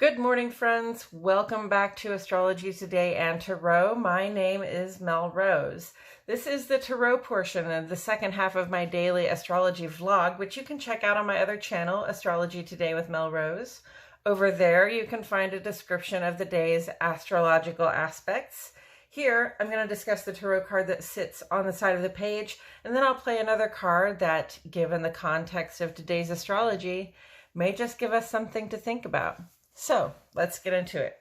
Good morning, friends. Welcome back to Astrology Today and Tarot. My name is Mel Rose. This is the Tarot portion of the second half of my daily astrology vlog, which you can check out on my other channel, Astrology Today with Mel Rose. Over there, you can find a description of the day's astrological aspects. Here, I'm going to discuss the tarot card that sits on the side of the page, and then I'll play another card that, given the context of today's astrology, may just give us something to think about. So let's get into it.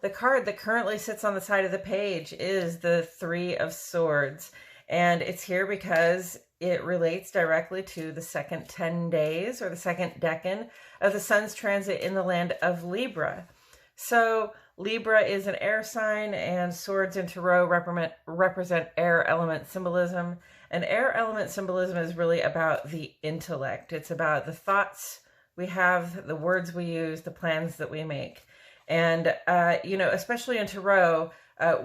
The card that currently sits on the side of the page is the Three of Swords, and it's here because it relates directly to the second 10 days or the second decan of the sun's transit in the land of Libra. So Libra is an air sign, and swords in tarot represent air element symbolism. And air element symbolism is really about the intellect. It's about the thoughts we have, the words we use, the plans that we make. And, especially in tarot,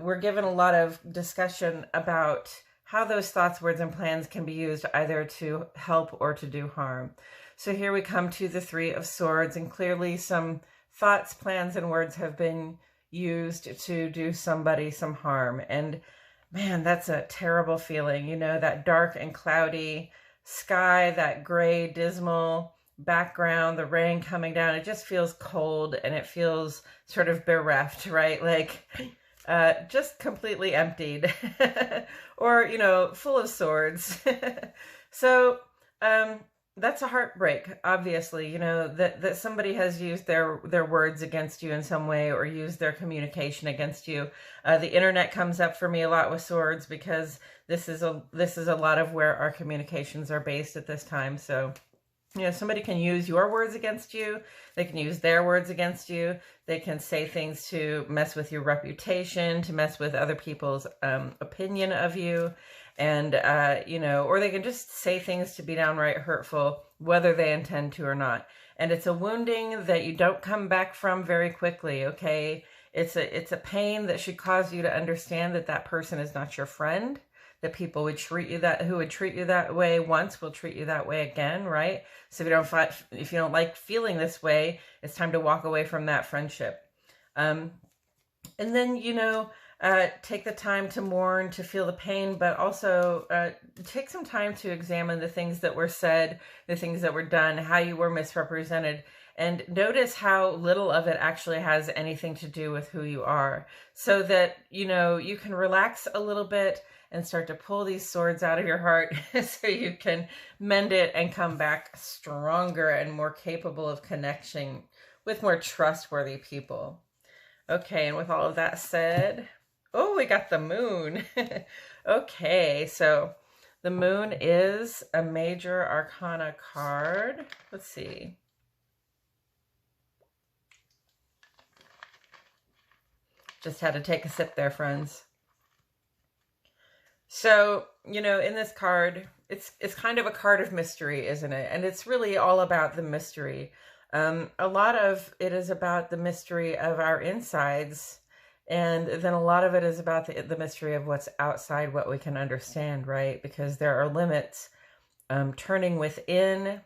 we're given a lot of discussion about how those thoughts, words, and plans can be used either to help or to do harm. So here we come to the Three of Swords, and clearly some thoughts, plans, and words have been used to do somebody some harm. And man, that's a terrible feeling. That dark and cloudy sky, that gray, dismal background, the rain coming down, it just feels cold and it feels sort of bereft, right? Like just completely emptied or, full of swords. So that's a heartbreak, obviously, that somebody has used their words against you in some way or used their communication against you. The internet comes up for me a lot with swords because this is a lot of where our communications are based at this time. So somebody can use your words against you. They can use their words against you. They can say things to mess with your reputation, to mess with other people's opinion of you. And, or they can just say things to be downright hurtful, whether they intend to or not. And it's a wounding that you don't come back from very quickly, okay? It's a pain that should cause you to understand that that person is not your friend. That people would treat you who would treat you that way once will treat you that way again, right? So if you don't like feeling this way, it's time to walk away from that friendship. And then, take the time to mourn, to feel the pain, but also take some time to examine the things that were said, the things that were done, how you were misrepresented, and notice how little of it actually has anything to do with who you are, so that, you can relax a little bit and start to pull these swords out of your heart so you can mend it and come back stronger and more capable of connection with more trustworthy people. Okay, and with all of that said, oh, we got the moon. Okay, so the moon is a major arcana card. Let's see. Just had to take a sip there, friends. So, in this card, it's kind of a card of mystery, isn't it? And it's really all about the mystery. A lot of it is about the mystery of our insides, and then a lot of it is about the mystery of what's outside what we can understand, right? Because there are limits. Turning within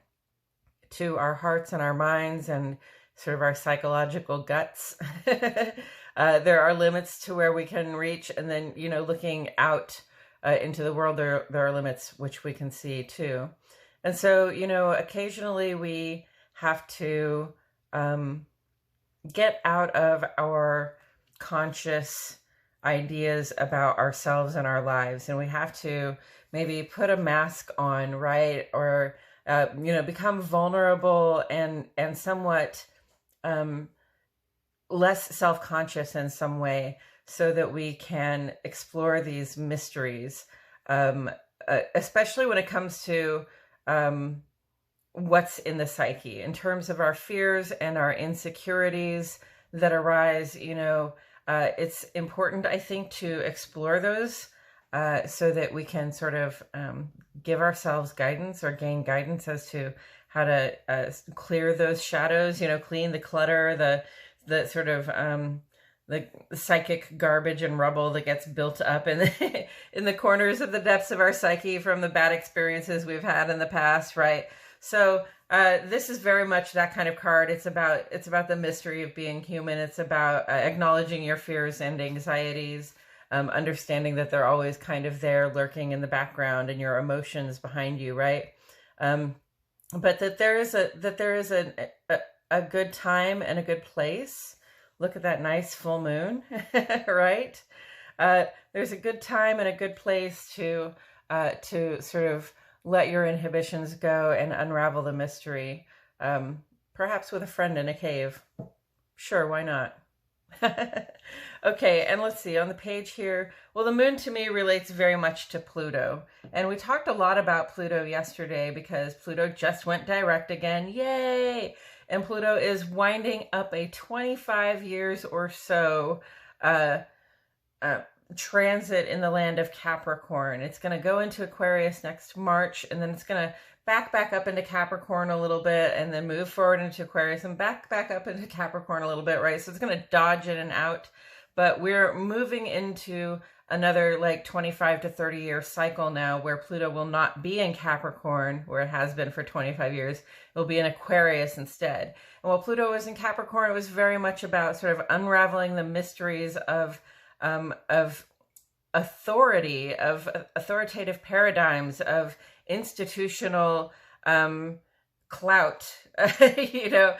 to our hearts and our minds and sort of our psychological guts. There are limits to where we can reach, and then, looking out into the world, there are limits which we can see too. And so, occasionally we have to get out of our conscious ideas about ourselves and our lives, and we have to maybe put a mask on, right? Or, become vulnerable and somewhat less self-conscious in some way, so that we can explore these mysteries, especially when it comes to what's in the psyche, in terms of our fears and our insecurities that arise. It's important, I think, to explore those so that we can sort of give ourselves guidance or gain guidance as to how to clear those shadows, clean the clutter, the sort of the psychic garbage and rubble that gets built up in the corners of the depths of our psyche from the bad experiences we've had in the past, right? So This is very much that kind of card. It's about the mystery of being human. It's about acknowledging your fears and anxieties, understanding that they're always kind of there, lurking in the background, and your emotions behind you, right? But that there is a good time and a good place. Look at that nice full moon, right? There's a good time and a good place to sort of let your inhibitions go and unravel the mystery. Perhaps with a friend in a cave. Sure, why not? Okay, and let's see, on the page here, well, the moon to me relates very much to Pluto. And we talked a lot about Pluto yesterday because Pluto just went direct again. Yay! And Pluto is winding up a 25 years or so transit in the land of Capricorn. It's going to go into Aquarius next March, and then it's going to back up into Capricorn a little bit, and then move forward into Aquarius and back up into Capricorn a little bit, right? So it's going to dodge in and out, but we're moving into another like 25 to 30 year cycle now where Pluto will not be in Capricorn, where it has been for 25 years. It will be in Aquarius instead. And while Pluto was in Capricorn, it was very much about sort of unraveling the mysteries of authority, of authoritative paradigms, of institutional clout, you know,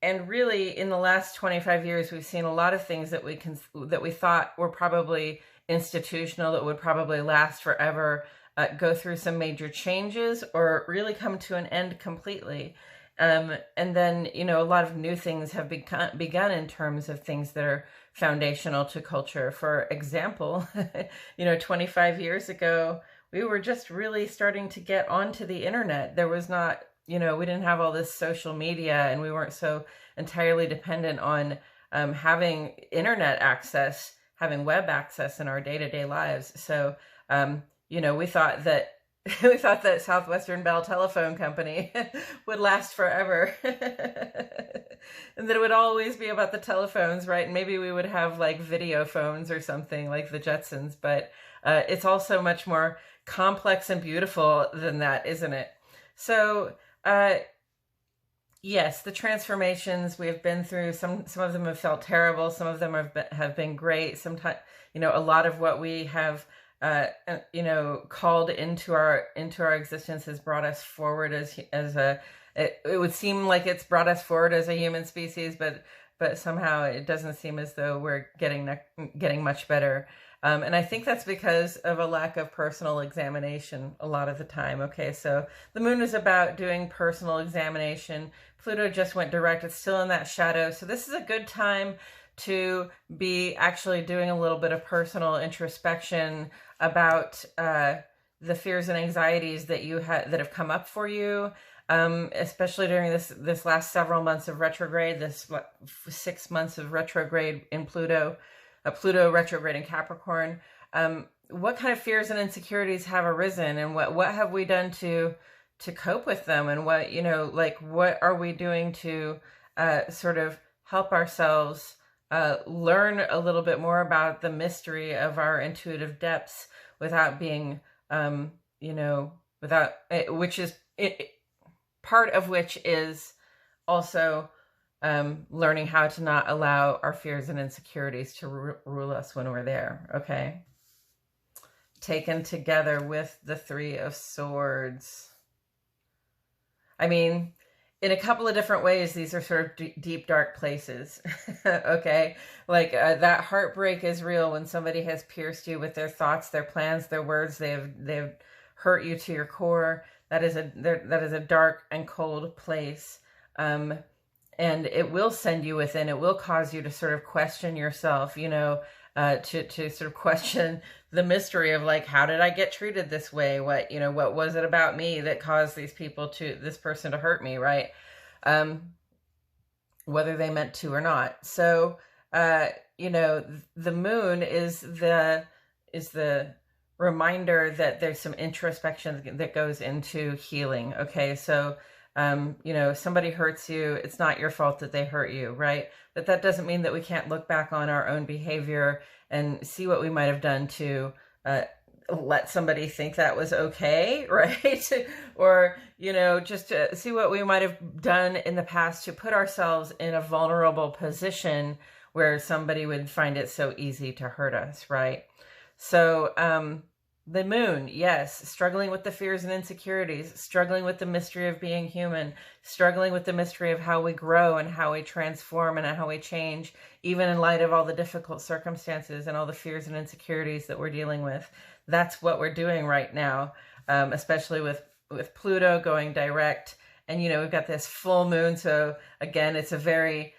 and really in the last 25 years, we've seen a lot of things that we thought were probably institutional, that would probably last forever, go through some major changes or really come to an end completely. And then, you know, a lot of new things have begun in terms of things that are foundational to culture. For example, you know, 25 years ago, we were just really starting to get onto the internet. There was not, you know, we didn't have all this social media, and we weren't so entirely dependent on having internet access, having web access in our day-to-day lives. So, you know, we thought that Southwestern Bell Telephone Company would last forever. And that it would always be about the telephones, right? And maybe we would have like video phones or something like the Jetsons, but it's also much more complex and beautiful than that, isn't it? So, yes, the transformations we've been through, some of them have felt terrible. Some of them have been great. Sometimes, you know, a lot of what we have you know, called into our existence has brought us forward it would seem like it's brought us forward as a human species, but somehow it doesn't seem as though we're getting much better. And I think that's because of a lack of personal examination a lot of the time. Okay, so the moon is about doing personal examination. Pluto just went direct. It's still in that shadow. So this is a good time to be actually doing a little bit of personal introspection about the fears and anxieties that that have come up for you, especially during this last several months of retrograde, this 6 months of retrograde in Pluto, Pluto retrograde in Capricorn. What kind of fears and insecurities have arisen, and what have we done to cope with them, and what, you know, like what are we doing to sort of help ourselves learn a little bit more about the mystery of our intuitive depths without being, you know, which is part of which is also learning how to not allow our fears and insecurities to rule us when we're there. Okay. Taken together with the Three of Swords. I mean, in a couple of different ways, these are sort of deep, dark places. Okay. Like that heartbreak is real when somebody has pierced you with their thoughts, their plans, their words. They've hurt you to your core. That is a dark and cold place. And it will send you within. It will cause you to sort of question yourself, you know, to sort of question the mystery of like, how did I get treated this way? What was it about me that caused this person to hurt me, right? Whether they meant to or not. So, you know, the moon is the reminder that there's some introspection that goes into healing. Okay. So, you know, if somebody hurts you, it's not your fault that they hurt you, right? But that doesn't mean that we can't look back on our own behavior and see what we might have done to let somebody think that was okay, right? Or, just to see what we might have done in the past to put ourselves in a vulnerable position where somebody would find it so easy to hurt us, right? So, the moon, yes, struggling with the fears and insecurities, struggling with the mystery of being human, struggling with the mystery of how we grow and how we transform and how we change, even in light of all the difficult circumstances and all the fears and insecurities that we're dealing with. That's what we're doing right now, especially with Pluto going direct. And, we've got this full moon. So again, it's a very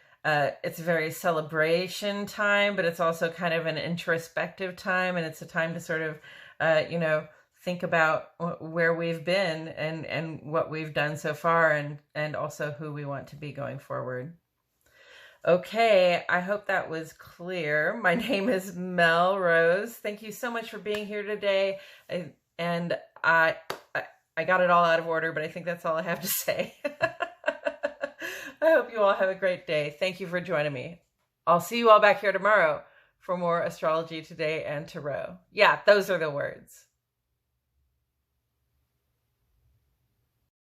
celebration time, but it's also kind of an introspective time. And it's a time to sort of, think about where we've been and what we've done so far, and also who we want to be going forward. Okay, I hope that was clear. My name is Mel Rose. Thank you so much for being here today. And I got it all out of order, but I think that's all I have to say. I hope you all have a great day. Thank you for joining me. I'll see you all back here tomorrow for more Astrology Today and Tarot. Yeah, those are the words.